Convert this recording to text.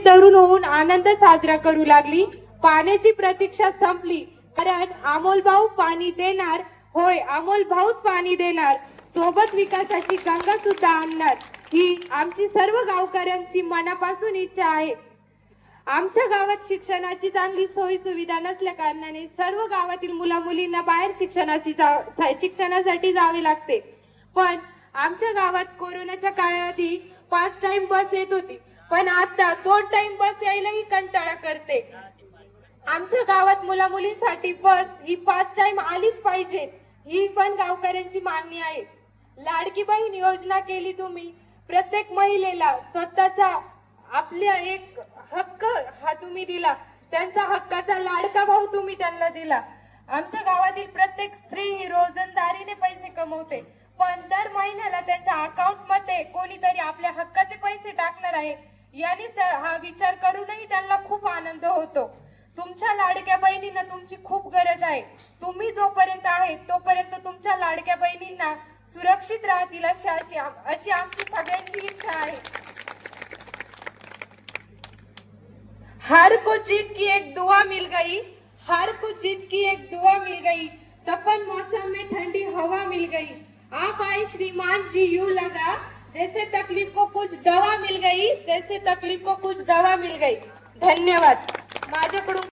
तरुण होऊन आनंद साजरा करू लागली। पाण्याची प्रतीक्षा संपली, कारण अमोल भाऊ पाणी देणार, होय अमोल भाऊच पाणी देणार, सोबत विकासाची गंगा सुद्धा आणणार, ही आमची सर्व गावकऱ्यांची मनापासून इच्छा आहे। आमच्या गावात शिक्षणाची चांगली सोयी सुविधा नसल्या कारणाने सर्व गावातील मुला मुलींना बाहेर शिक्षणासाठी जावे लागते। पण आमच्या गावात कोरोनाच्या काळाआधी 5 टाइम बस येत होती, पण आता 2 टाइम बस यायलाही कंटाळा करते। आमच्या गावात मुला मुलींसाठी बस ही 5 टाइम आलीच पाहिजे, ही पण गावकऱ्यांची मागणी आहे। लाडकी बहीण योजना केली तुम्ही, प्रत्येक महिलेला स्वतःचा आपला एक हक्क हा तुम्ही दिला, त्यांचा हक्काचा लाडका भाऊ तुम्ही त्यांना दिला। आमच्या गावातील प्रत्येक स्त्री ही रोजंदारीने पैसे कमवते, पण दर महिन्याला त्यांच्या अकाउंट मध्ये कोणीतरी आपल्या हक्काचे पैसे टाकणार आहे, याने हा विचार करूनही त्यांना खूप आनंद होतो। तुमच्या लाडक्या बहिणींना तुमची खूप गरज आहे। तुम्ही जोपर्यंत आहे तोपर्यंत तुमच्या लाडक्या बहिणींना सुरक्षित राहतील अशी आमची सगळ्यांची इच्छा आहे। हार को जीत की एक दुआ मिल गई, हार को जीत की एक दुआ मिल गई, तपन मौसम में ठंडी हवा मिल गई, आप आए श्रीमान जी यूं लगा जैसे तकलीफ को कुछ दवा मिल गई, जैसे तकलीफ को कुछ दवा मिल गई। धन्यवाद। माझ्याकडून